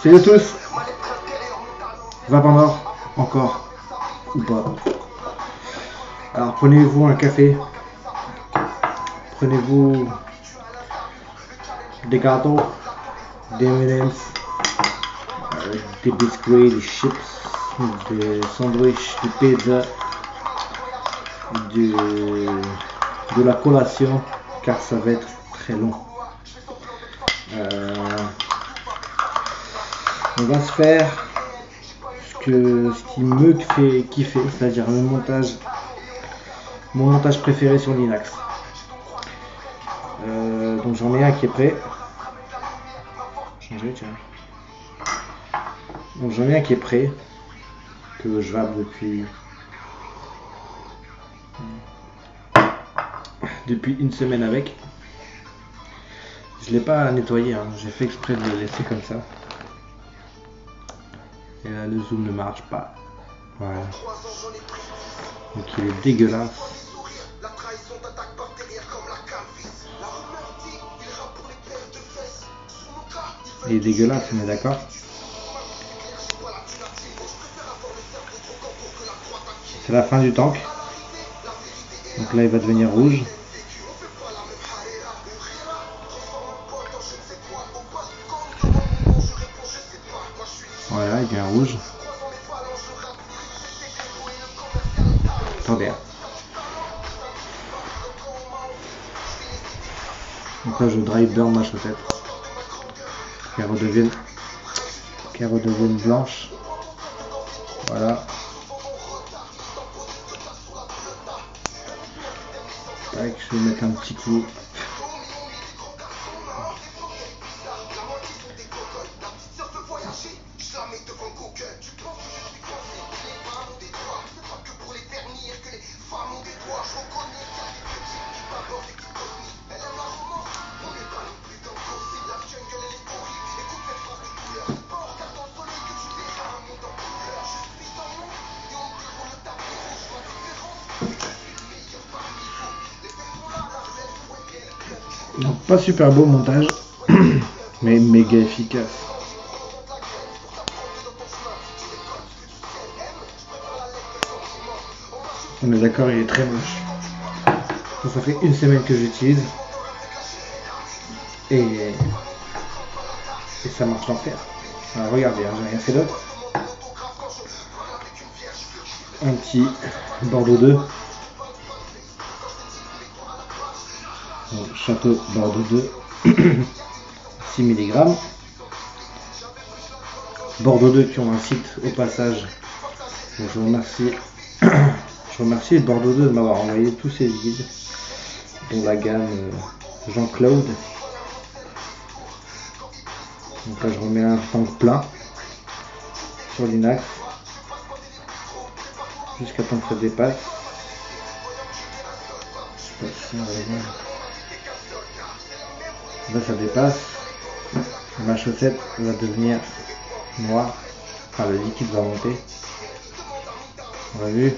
Salut à tous. Va pendant encore ou pas. Alors prenez-vous un café, prenez-vous des gâteaux, des M&M's, des biscuits, des chips, des sandwichs, des pizzas, de la collation, car ça va être très long. On va se faire ce qui me fait kiffer, c'est-à-dire mon montage préféré sur Linux. Donc j'en ai un qui est prêt. Donc j'en ai un qui est prêt, que je rappe depuis une semaine avec. Je l'ai pas nettoyé, hein. J'ai fait exprès de le laisser comme ça. Et là le zoom ne marche pas. Voilà. Donc il est dégueulasse. Il est dégueulasse, on est d'accord. C'est la fin du tank. Donc là il va devenir rouge. Voilà, il devient rouge. Attendez. Donc là je dry burn ma chaussette. Qu'elle redevienne blanche. Voilà. Tac, je vais mettre un petit coup. Donc pas super beau montage, mais méga efficace. On est d'accord, il est très moche. Ça fait une semaine que j'utilise et ça marche d'enfer. Alors regardez, hein, j'ai rien fait d'autre. Un petit Bordeaux 2. Château Bordeaux 2. 6 mg. Bordeaux 2 qui ont un site au passage. Donc je remercie Bordeaux 2 de m'avoir envoyé tous ces guides, dont la gamme Jean-Claude. Donc là je remets un tank plein sur Linux jusqu'à temps que ça dépasse. Je sais pas si on va voir. Là ça dépasse. Ma chaussette va devenir noire. Enfin le liquide va monter. On l'a vu.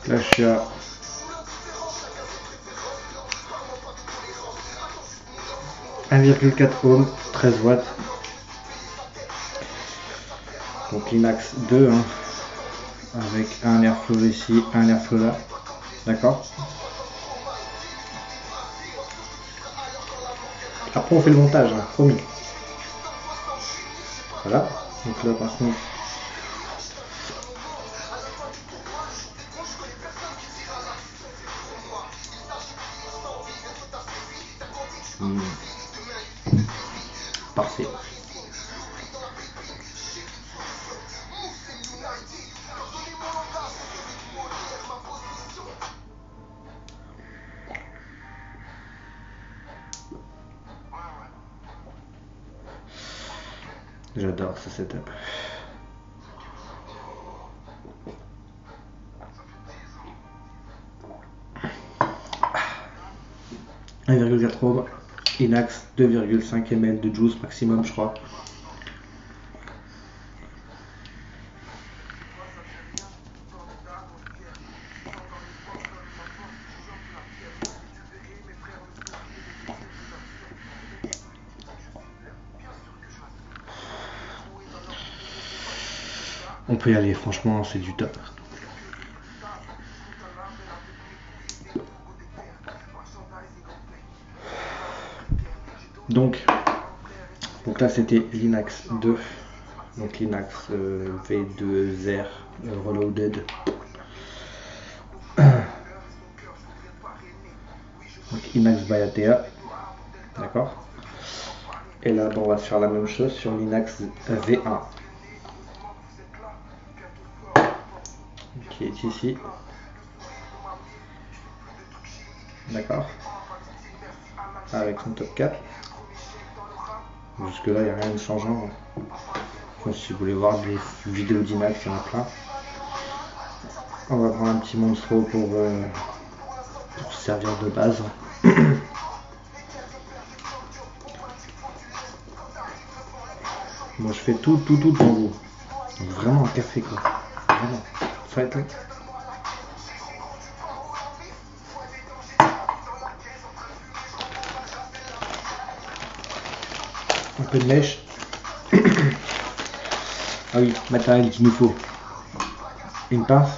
Là je suis à 1,4 ohms, 13 watts. Donc Linux 2 hein, avec un airflow ici, un airflow là. D'accord. Après on fait le montage, hein, promis. Voilà. Donc là par contre. Parfait. J'adore ce setup. « 1,4 ohms. Inax 2,5 ml de juice maximum, je crois. On peut y aller, franchement, c'est du top. Donc là c'était l'Inax 2, donc l'Inax V2R Reloaded. Donc Inax Bayatea, d'accord. Et là on va se faire la même chose sur l'Inax V1 qui est ici, d'accord, avec son top 4. Jusque là il n'y a rien de changeant. Enfin, si vous voulez voir des vidéos d'Inax, il y en a plein. On va prendre un petit monstro pour servir de base. Moi je fais tout devant vous. Vraiment un café quoi. Vraiment. Faites-le. Un peu de mèche. Ah oui, matériel qu'il nous faut. Une pince.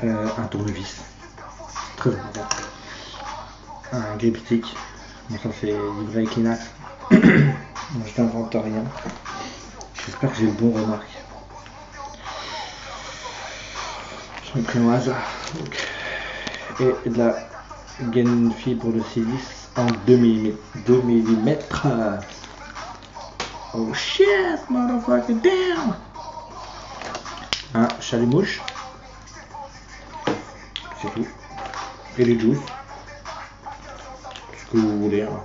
Un tournevis. Très important. Un grip stick. Bon ça c'est livré avec Inax. Moi je n'invente rien. J'espère que j'ai le bon remarque. J'en ai pris au hasard. Donc. Et de la gaine fibre pour le silice en 2 mm. Oh shit, motherfucker, damn! Un chalut-mouche. C'est tout. Et les juice. Ce que vous voulez. Hein.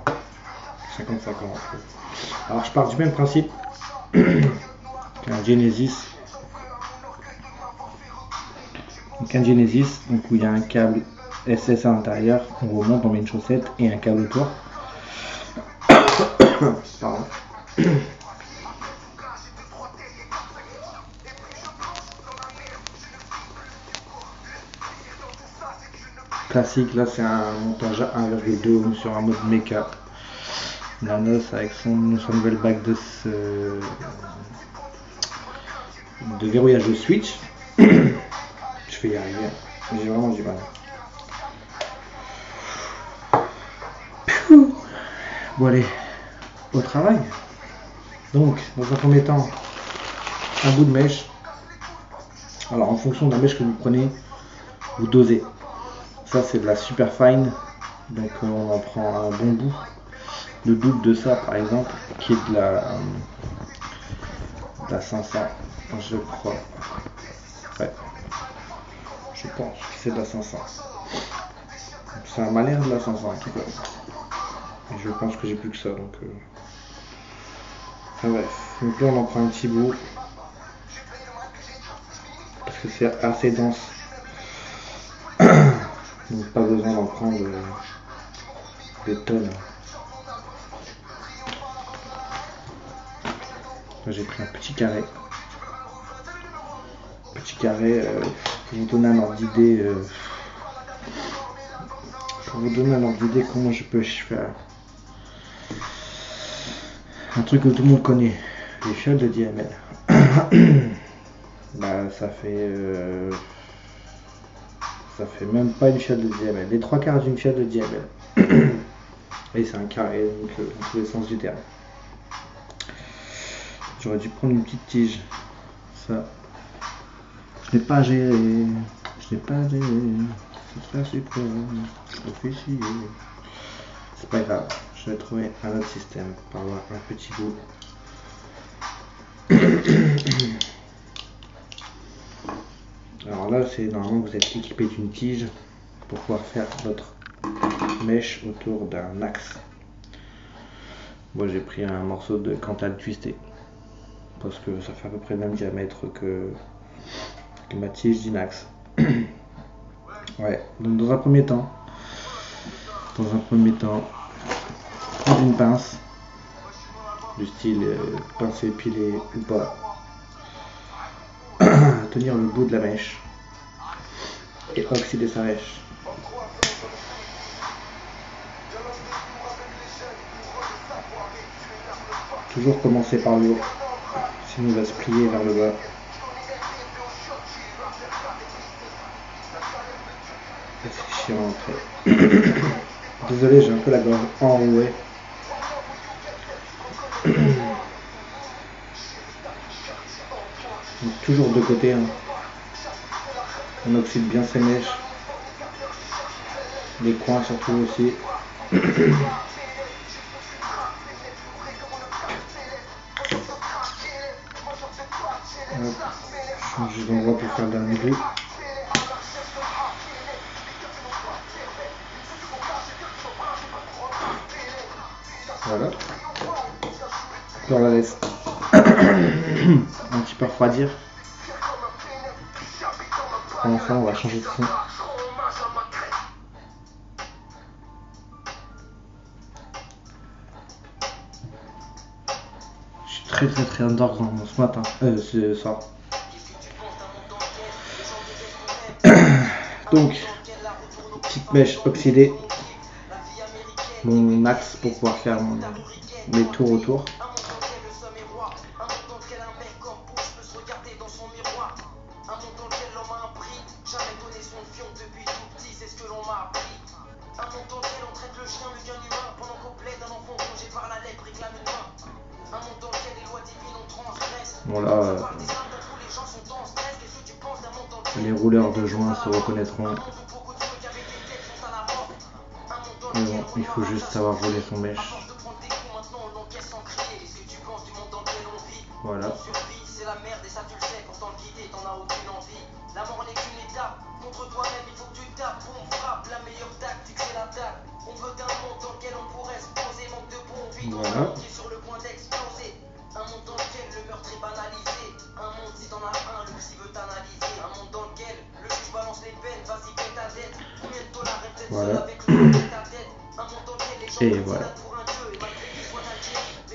50-50. Alors je pars du même principe qu'un Genesis. Donc un Genesis, donc où il y a un câble SS à l'intérieur, on remonte, on met une chaussette et un câble autour. Pardon. Classique, là c'est un montage à 1,2 ohm sur un mode méca. Nanos avec son nouvelle bague de verrouillage de switch. Je vais y arriver, j'ai vraiment du mal. Bon allez, au travail. Donc, dans un premier temps, un bout de mèche. Alors en fonction de la mèche que vous prenez, vous dosez. Ça c'est de la super fine, donc on en prend un bon bout. Le double de ça par exemple, qui est de la 500, je crois. Ouais, je pense que c'est de la 500. Ça m'a l'air de la 500 en tout cas. Et je pense que j'ai plus que ça, donc enfin, bref, donc là on en prend un petit bout parce que c'est assez dense, donc pas besoin d'en prendre des tonnes. Là j'ai pris un petit carré pour vous donner un ordre d'idée comment je peux faire un truc que tout le monde connaît, les fioles de DML. Bah ça fait même pas une fiole de DML, les 3/4 d'une fiole de DML. Et c'est un carré, donc dans tous les sens du terme. J'aurais dû prendre une petite tige. Ça, je n'ai pas géré. C'est ça super. Je me fais chier. C'est pas grave, je vais trouver un autre système pour avoir un petit bout. Alors là, c'est normalement vous êtes équipé d'une tige pour pouvoir faire votre mèche autour d'un axe. Moi j'ai pris un morceau de Cantal twisté parce que ça fait à peu près le même diamètre que ma tige d'Inax. Ouais, donc dans un premier temps, prendre une pince, du style pince épilée ou pas, tenir le bout de la mèche et oxyder sa mèche. Toujours commencer par le haut, sinon il va se plier vers le bas. C'est chiant après. Désolé, j'ai un peu la gorge enrouée. Donc, toujours de côté, hein. On oxyde bien ses mèches, les coins surtout aussi. Hop. Je change d'endroit pour faire le dernier bout. Voilà. On la laisse un petit peu refroidir. Enfin, on va changer de son. Je suis très endormant ce matin, ce soir. Donc, petite mèche oxydée. Mon axe pour pouvoir faire mes tours autour. Voilà, les rouleurs de joints se reconnaîtront. Mais bon, il faut juste savoir rouler son mèche. Voilà. Voilà. Voilà. Et voilà.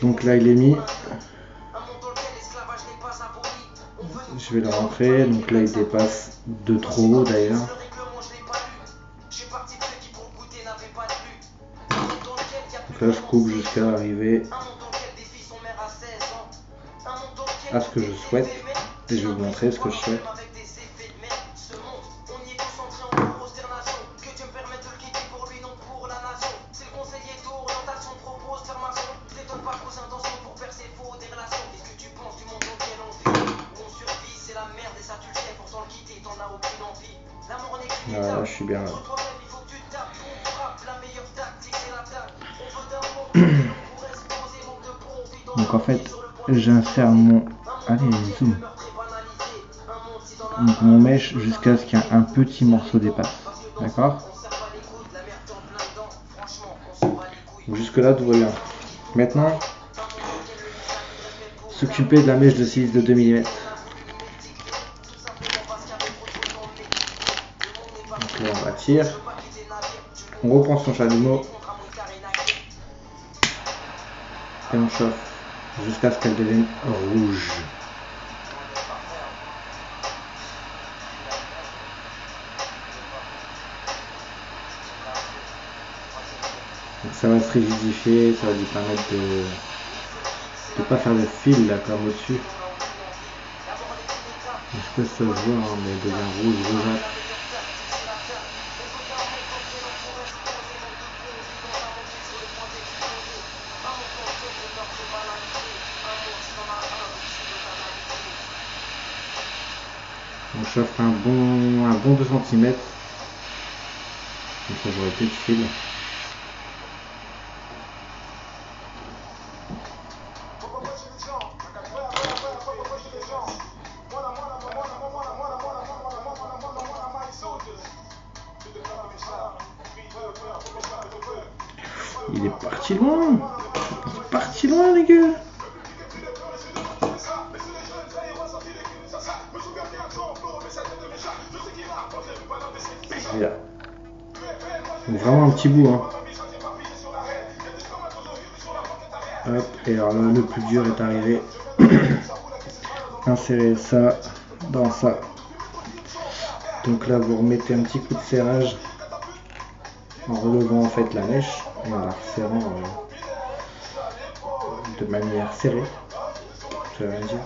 Donc là il est mis. Je vais le rentrer. Donc là il dépasse de trop haut d'ailleurs. Donc là je coupe jusqu'à arriver à ce que je souhaite. Et je vais vous montrer ce que je souhaite. Voilà, je suis bien là. Donc en fait, j'insère mon... Allez, zoom. Donc mon mèche jusqu'à ce qu'il y ait un petit morceau dépasse. D'accord? Jusque là tout va bien. Maintenant, s'occuper de la mèche de silice de 2 mm. Donc là on attire. On reprend son chalumeau. Et on chauffe jusqu'à ce qu'elle devienne rouge. Donc ça va se rigidifier, ça va lui permettre de ne pas faire de fil là comme au-dessus. Je sais pas si ça se voit, hein, mais elle devient rouge, rougeâtre. On chauffe un bon 2 cm. Comme ça j'aurai plus de fil. Il est parti loin. Il est parti loin les gars. Là. Donc vraiment un petit bout hein. Hop, et alors là, le plus dur est arrivé. Insérer ça dans ça. Donc là, vous remettez un petit coup de serrage en relevant en fait la mèche et en la resserrant de manière serrée. Ça veut dire.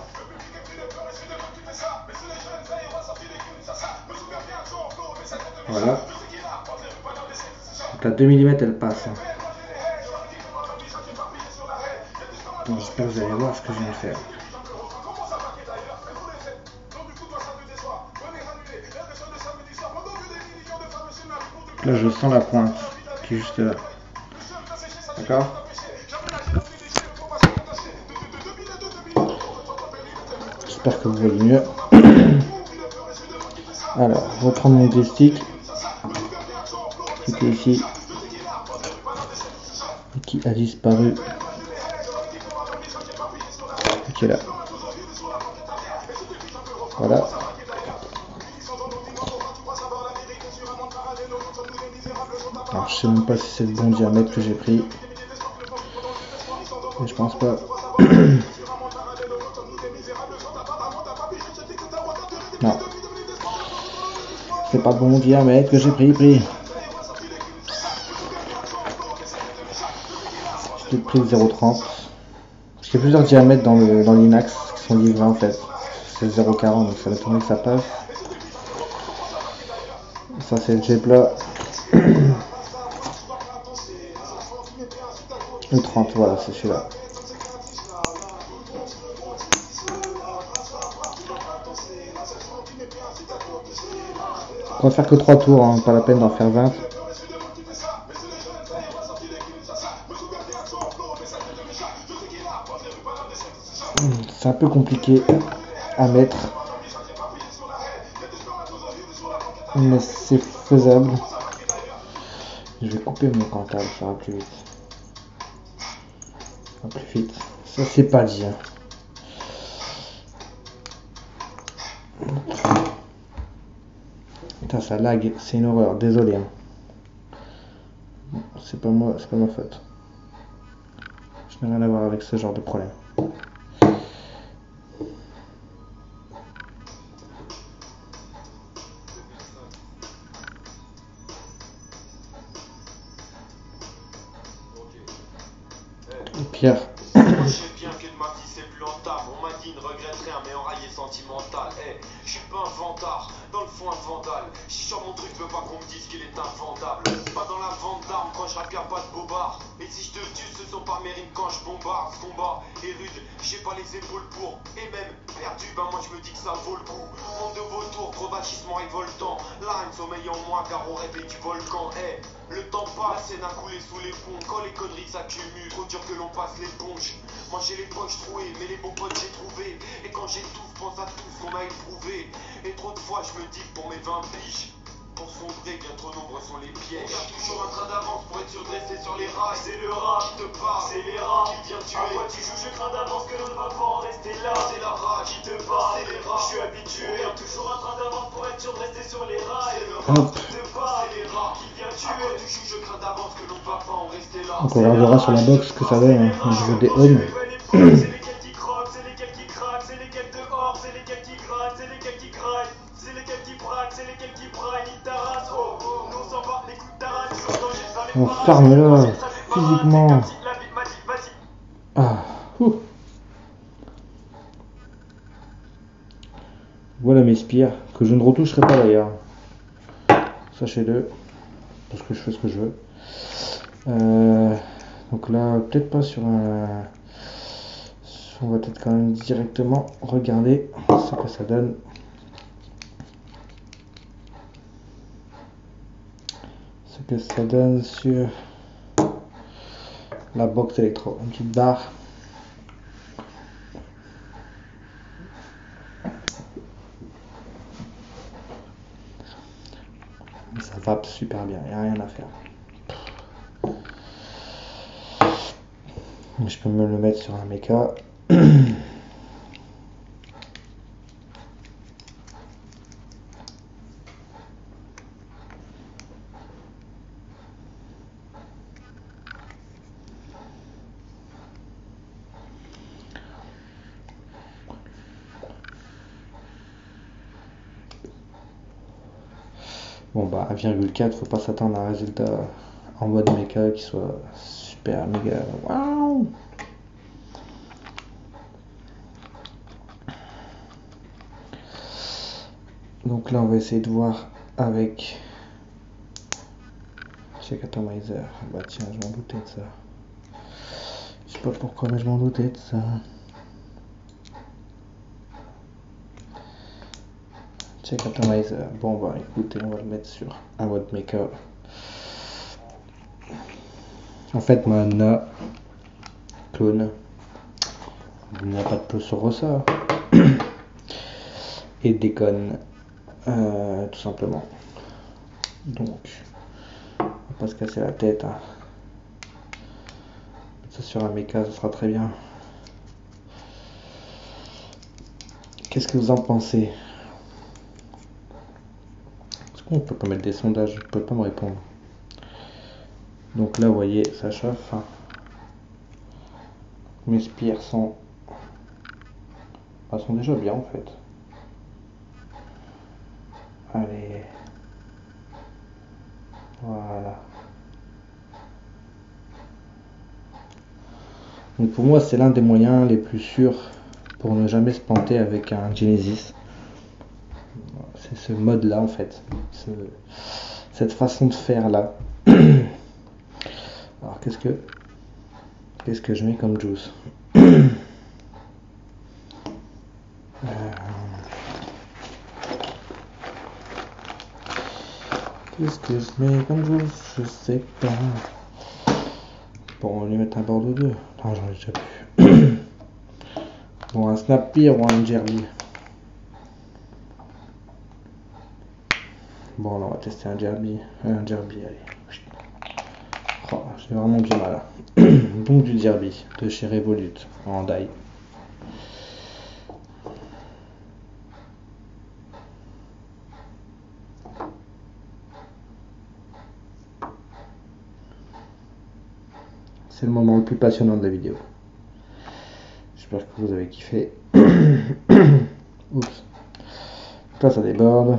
Voilà. Donc la 2 mm elle passe. Hein. Donc j'espère que vous allez voir ce que je viens de faire. Là je sens la pointe qui est juste là. D'accord? J'espère que vous voyez mieux. Alors, je vais prendre mon glue stick qui était ici et qui a disparu. Ok là. Voilà. Alors je sais même pas si c'est le bon diamètre que j'ai pris. Mais je pense pas. Non. C'est pas le bon diamètre que j'ai pris. J'ai peut-être pris le 0,30. Parce qu'il y a plusieurs diamètres dans l'Inax qui sont livrés en fait. C'est le 0,40 donc ça va tourner que ça passe. Ça c'est le jet plat. Le 30, voilà, c'est celui-là. On va faire que 3 tours, hein, pas la peine d'en faire 20. C'est un peu compliqué à mettre, mais c'est faisable. Je vais couper mon cantal, ça va plus vite. Ça va plus vite. Ça c'est pas dit. Hein. Putain, ça lag, c'est une horreur, désolé. Hein. C'est pas moi, c'est pas ma faute. Je n'ai rien à voir avec ce genre de problème. Pierre. Je sais bien que de ma vie c'est plus rentable. On m'a dit ne regrette rien mais enraillé sentimental. Je suis pas un vantard, dans le fond un vandale. Si je sors mon truc, je veux pas qu'on me dise qu'il est invendable. Pas dans la vente d'armes quand je rappe y'a pas de bobard. Et si je te tue, ce sont pas mes rimes quand je bombarde. Ce combat est rude, j'ai pas les épaules pour. Et même perdu, ben moi je me dis que ça vaut le coup. Monde de vautours, trop vachissement révoltant. Là, un sommeil en moi car au réveil du volcan. Le temps passe, la scène a coulé sous les ponts. Quand les conneries s'accumulent, trop dur que l'on passe l'éponge. Moi j'ai les poches trouées, mais les bons potes j'ai trouvé. Et quand j'étouffe, pense à tout ce qu'on m'a éprouvé. Et trop de fois je me dis que pour mes 20 piges, pour sombrer, bien trop nombreux sont les pièges. On garde toujours un train d'avance pour être sûr de rester sur les rails. C'est le rap qui te parle, c'est les rats qui vient tuer. À quoi tu joues, je crains d'avance que l'on ne va pas en rester là. C'est la rage qui te parle, c'est les rats, je suis habitué. On garde toujours un train d'avance pour être sûr de rester sur les rails. C'est le rap qui te parle, c'est les rats qui vient tuer. À quoi tu joues, je crains d'avance que l'on ne va pas en rester là. Donc on regardera sur la box ce que ça donne au niveau des ohms. C'est lesquels qui croquent, c'est lesquels qui craquent, c'est lesquels dehors, c'est lesquels qui grattent, c'est lesquels qui graillent, c'est lesquels qui braquent, c'est lesquels qui braillent, nique ta race, oh, nous on s'en bat les coups de ta race, toujours dans les On parages, ferme là, physiquement. Vas-y. Ah, ouh. Voilà mes spires, que je ne retoucherai pas d'ailleurs. Sachez-le, parce que je fais ce que je veux. Donc là, peut-être pas sur un... On va peut-être quand même directement regarder ce que ça donne. Ce que ça donne sur la box électro. Une petite barre. Ça vape super bien, il n'y a rien à faire. Je peux me le mettre sur un méca. Bon bah 1,4, faut pas s'attendre à un résultat en mode méca qui soit super méga waouh. Donc là on va essayer de voir avec Check Atomizer. Bah tiens, je m'en doutais de ça. Je sais pas pourquoi mais je m'en doutais de ça. Check Atomizer. Bon bah écoutez, on va le mettre sur un mode méca. En fait ma Anna clone, il n'y a pas de plus sur ça. Et déconne tout simplement. Donc on va pas se casser la tête. Hein. Ça sur un méca, ça sera très bien. Qu'est-ce que vous en pensez? Est-ce qu'on peut pas mettre des sondages? Vous pouvez pas me répondre. Donc là, vous voyez, ça chauffe. Mes spires sont déjà bien en fait. Allez. Voilà. Donc pour moi, c'est l'un des moyens les plus sûrs pour ne jamais se planter avec un Genesis. C'est ce mode là en fait. Cette façon de faire là. Alors qu'est-ce que je mets comme juice? Qu'est-ce que je mets comme juice? Je sais pas. Bon, on va lui mettre un Bordeaux 2. Non, j'en ai déjà plus. Bon, un Snappy ou un Jerby. Bon, là, on va tester un Jerby. Allez. Oh, j'ai vraiment du mal. Donc du Jerby de chez Revolut en die. C'est le moment le plus passionnant de la vidéo. J'espère que vous avez kiffé. Oups. Là ça déborde.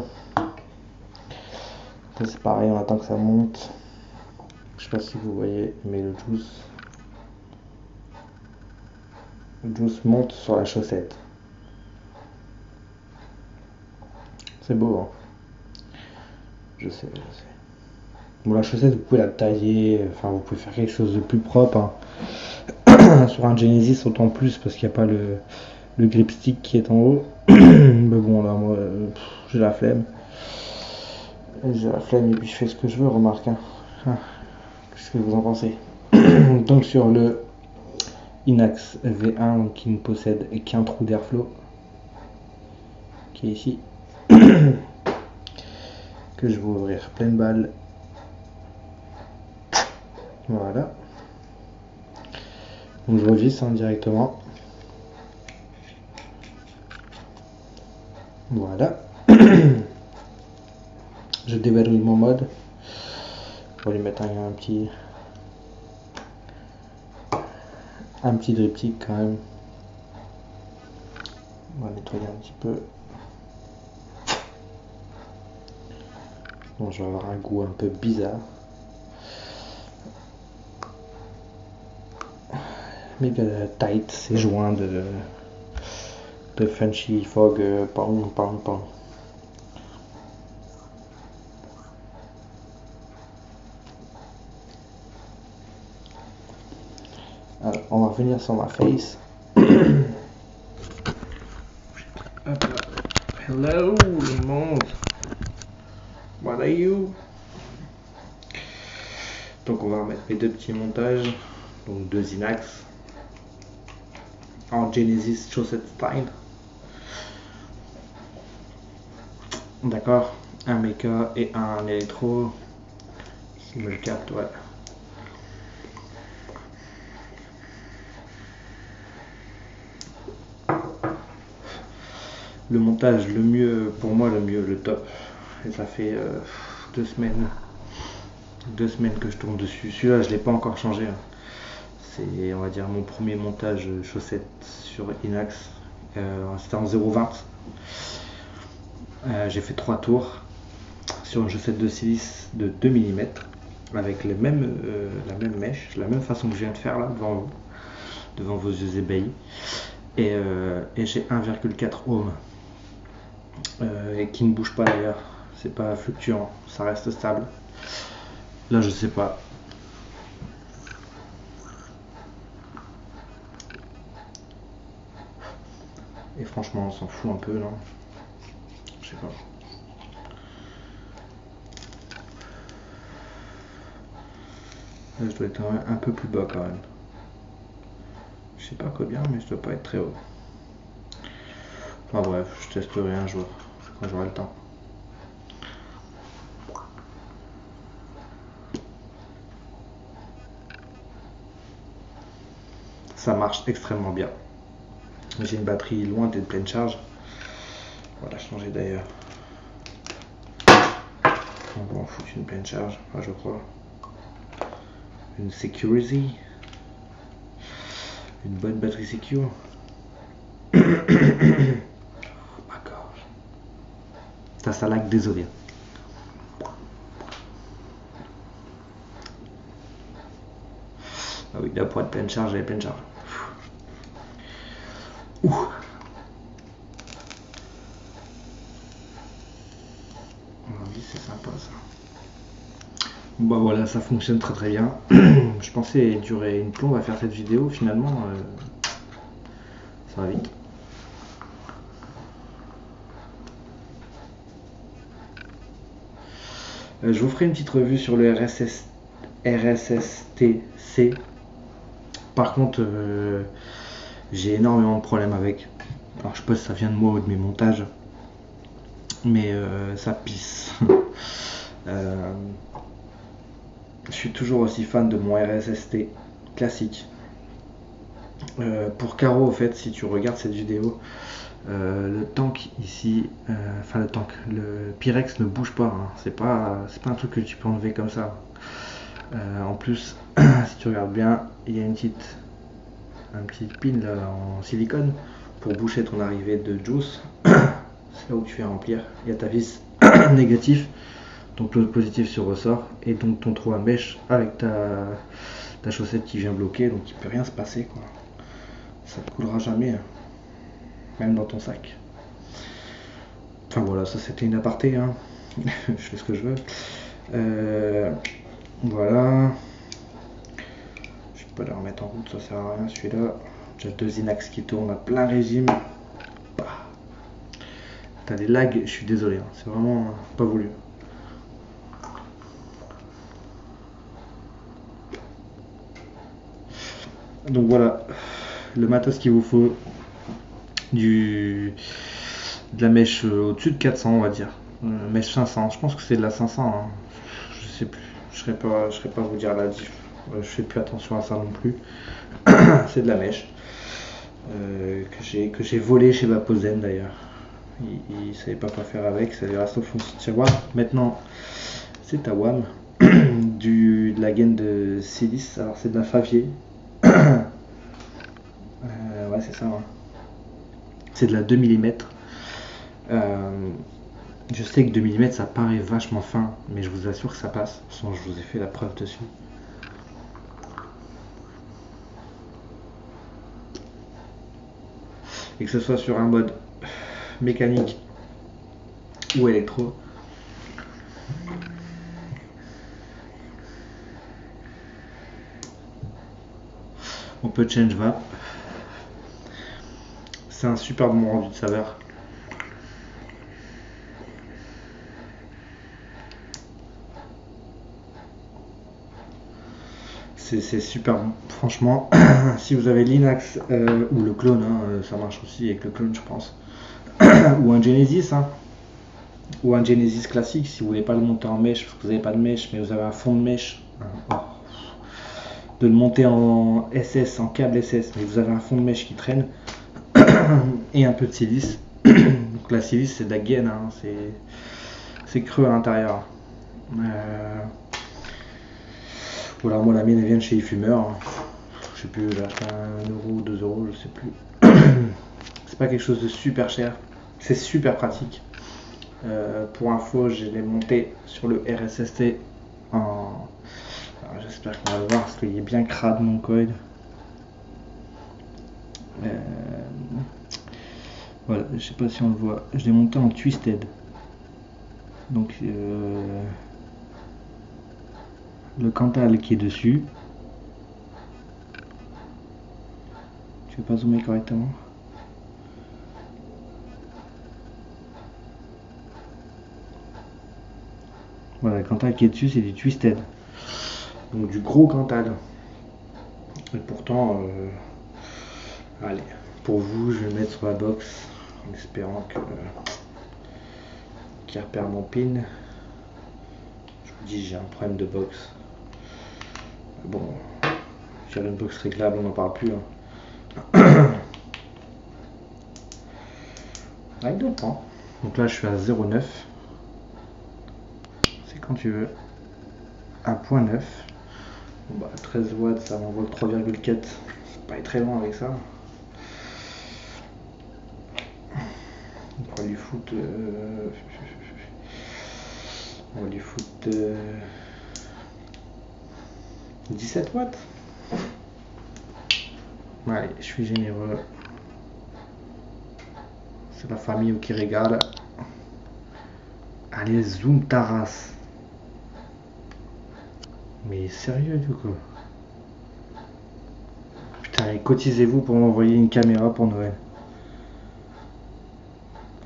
Là c'est pareil, on attend que ça monte. Je sais pas si vous voyez, mais le juice monte sur la chaussette. C'est beau, hein. Je sais. Bon, la chaussette, vous pouvez la tailler, enfin, vous pouvez faire quelque chose de plus propre. Hein. Sur un Genesis, autant plus, parce qu'il n'y a pas le grip stick qui est en haut. Mais bon, là, moi, j'ai la flemme. Et puis je fais ce que je veux, remarque. Hein. Qu'est-ce que vous en pensez? Donc, sur le Inax V1, qui ne possède qu'un trou d'airflow, qui est ici, que je vais ouvrir pleine balle. Voilà. Donc je revisse directement. Voilà. Je déverrouille mon mode. On va lui mettre un petit driptyque quand même. On va nettoyer un petit peu. Bon, je vais avoir un goût un peu bizarre. Méga tight, ces joints de Frenchy Fog, pam. Alors, on va revenir sur ma face. Hello, le monde. What are you? Donc on va remettre mes deux petits montages. Donc deux Inax en Genesis chaussette style. D'accord, un méca et un électro. Si me le capte, ouais. Le montage le mieux, pour moi le top. Et ça fait 2 semaines que je tourne dessus. Celui-là je l'ai pas encore changé. Hein. C'est, on va dire, mon premier montage chaussette sur Inax. C'était en 0,20. J'ai fait 3 tours. sur une chaussette de silice de 2 mm avec la même mèche, la même façon que je viens de faire là devant vos yeux ébahis. Et j'ai 1,4 ohm et qui ne bouge pas d'ailleurs, c'est pas fluctuant, ça reste stable. Là je sais pas. Et franchement on s'en fout un peu, non? Je sais pas. Là, je dois être un peu plus bas quand même. Je sais pas combien, mais je dois pas être très haut. Enfin bref, je testerai un jour quand j'aurai le temps. Ça marche extrêmement bien. J'ai une batterie loin d'être pleine charge. On va la changer d'ailleurs. On va en foutre une pleine charge, enfin, je crois. Une Security. Une bonne batterie secure. Oh ma gorge. Ça lag, désolé. Ah oui, là pour être pleine charge, elle est pleine charge. Ouh. C'est sympa ça. Bah voilà, ça fonctionne très très bien. Je pensais durer une plombe à faire cette vidéo, finalement ça va vite. Je vous ferai une petite revue sur le RSSTC. Par contre, j'ai énormément de problèmes avec. Alors je sais pas si ça vient de moi ou de mes montages, mais ça pisse. Je suis toujours aussi fan de mon RSST classique. Pour Caro, au fait, si tu regardes cette vidéo, le tank ici, le Pyrex ne bouge pas, hein. C'est pas un truc que tu peux enlever comme ça. En plus, si tu regardes bien, il y a un petit pin là, en silicone pour boucher ton arrivée de juice. C'est là où tu fais remplir. Il y a ta vis négatif, donc l'autre positif se ressort, et donc ton trou à mèche avec ta chaussette qui vient bloquer, donc il peut rien se passer quoi. Ça ne coulera jamais, hein. Même dans ton sac. Enfin voilà, ça c'était une aparté, hein. Je fais ce que je veux. Voilà. Je peux pas le remettre en route, ça sert à rien celui-là. J'ai 2 Inax qui tournent à plein régime. Bah. T'as des lags, je suis désolé, hein. C'est vraiment pas voulu. Donc voilà, le matos qu'il vous faut, de la mèche au-dessus de 400 on va dire, mèche 500, je pense que c'est de la 500, hein. Je sais plus, je serais pas vous dire la diff, je fais plus attention à ça non plus. C'est de la mèche que j'ai volé chez Vapozen d'ailleurs, il savait pas quoi faire avec, ça lui reste au fond de tiroir. Maintenant c'est à WAM, de la gaine de silice, alors c'est de la Favier. Ouais c'est ça, ouais. C'est de la 2 mm. Je sais que 2 mm ça paraît vachement fin, mais je vous assure que ça passe. De toute façon, je vous ai fait la preuve dessus. Et que ce soit sur un mode mécanique ou électro, on peut change vap. C'est un super bon rendu de saveur. C'est super bon, franchement. Si vous avez l'Inax ou le clone, hein, ça marche aussi avec le clone je pense, ou un Genesis, hein, ou un Genesis classique si vous voulez pas le monter en mèche, parce que vous n'avez pas de mèche mais vous avez un fond de mèche, de le monter en SS, en câble SS, mais vous avez un fond de mèche qui traîne et un peu de silice. Donc la silice c'est de la gaine, hein, c'est creux à l'intérieur. Voilà, moi la mienne elle vient de chez eFumeur, je sais plus, j'ai acheté 1 euro, 2 euros, je sais plus. C'est pas quelque chose de super cher, c'est super pratique. Pour info, je l'ai monté sur le RSST en... J'espère qu'on va le voir parce qu'il est bien crade mon coil. Voilà, je sais pas si on le voit. Je l'ai monté en twisted. Donc le Cantal qui est dessus. Je vais pas zoomer correctement. Voilà, le Cantal qui est dessus, c'est du twisted. Donc du gros Cantal. Et pourtant, allez, pour vous, je vais le mettre sur la box en espérant qu'il repère mon pin. Je vous dis, j'ai un problème de box. Bon, sur une box réglable, on n'en parle plus. Ah, il prend. Donc là, je suis à 0,9. C'est quand tu veux. À 0,9. Bon, bah, 13 watts, ça m'envoie le 3,4. C'est pas très loin avec ça. On va lui foutre. On va lui foutre 17 watts. Allez, je suis généreux. C'est la famille qui régale. Allez, zoom ta race. Mais sérieux du coup. Putain, et cotisez-vous pour m'envoyer une caméra pour Noël.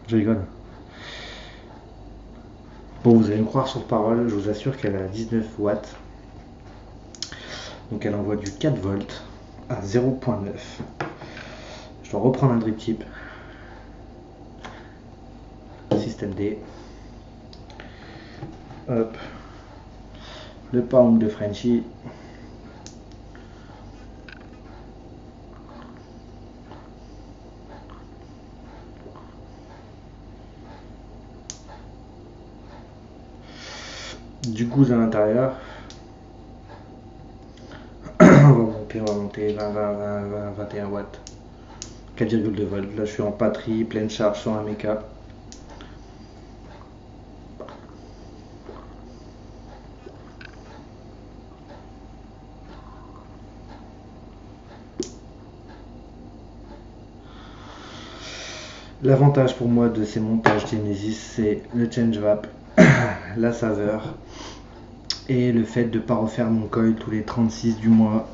Je rigole. Bon, vous allez me croire sur parole, je vous assure qu'elle a 19 watts. Donc elle envoie du 4 volts à 0.9. Je dois reprendre un drip tip. Système D. Hop. Le palm de Frenchy. Du gouze à l'intérieur. On va monter 20, 21 watts. 4,2 volts. Là je suis en batterie, pleine charge sur un méca. L'avantage pour moi de ces montages Genesis, c'est le change vap, la saveur et le fait de ne pas refaire mon coil tous les 36 du mois.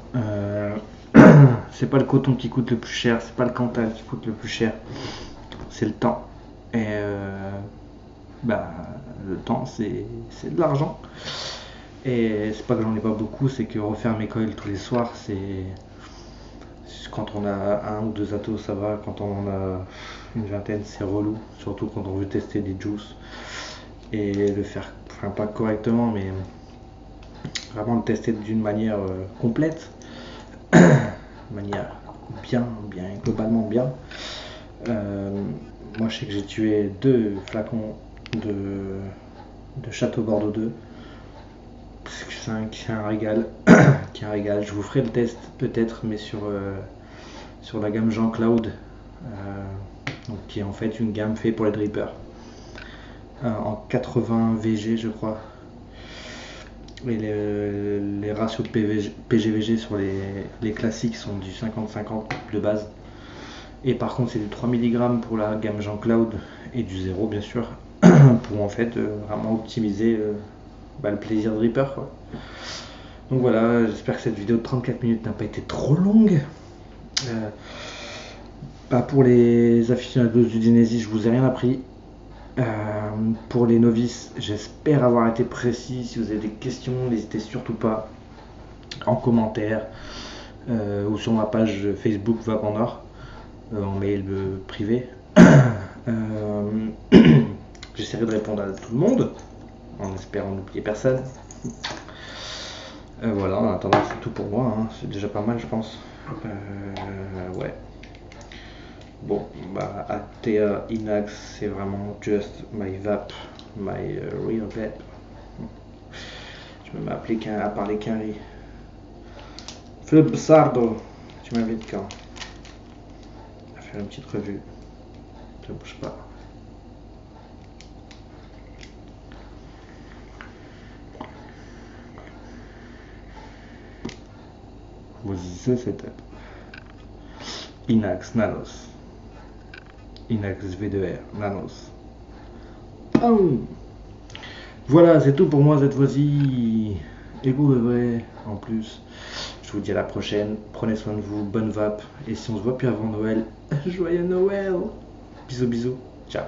C'est pas le coton qui coûte le plus cher, c'est pas le Cantal qui coûte le plus cher, c'est le temps. Et le temps c'est de l'argent. Et c'est pas que j'en ai pas beaucoup, c'est que refaire mes coils tous les soirs, c'est quand on a un ou deux atos ça va, quand on en a une vingtaine c'est relou, surtout quand on veut tester des juices et le faire, enfin pas correctement mais vraiment le tester d'une manière complète, manière bien, globalement bien. Moi je sais que j'ai tué 2 flacons de Château Bordeaux 2. C'est un régal. Qui est un régal. Je vous ferai le test peut-être, mais sur la gamme Jean-Claude, donc qui est en fait une gamme faite pour les drippers. En 80 VG je crois. Et les ratios de PGVG sur les classiques sont du 50-50 de base. Et par contre c'est du 3 mg pour la gamme Jean-Claude et du 0 bien sûr. Pour en fait vraiment optimiser le plaisir de dripper quoi. Donc voilà, j'espère que cette vidéo de 34 minutes n'a pas été trop longue. Pour les aficionados du Genesis, je vous ai rien appris. Pour les novices, j'espère avoir été précis. Si vous avez des questions, n'hésitez surtout pas en commentaire ou sur ma page Facebook Vapandor en mail privé. J'essaierai de répondre à tout le monde en espérant n'oublier personne. Voilà, en attendant c'est tout pour moi, hein. C'est déjà pas mal je pense. Ouais. Bon, ATA Inax c'est vraiment just my vape, my real vape. Je me mets à parler qu'un riz. Flip Sardo, tu m'invites quand? À faire une petite revue. Ça bouge pas. The Setup. Inax Nanos. Inax V2R Nanos. Oh. Voilà, c'est tout pour moi cette fois-ci. Et vous de vrai, en plus. Je vous dis à la prochaine. Prenez soin de vous, bonne vape. Et si on se voit plus avant Noël, joyeux Noël. Bisous, bisous. Ciao.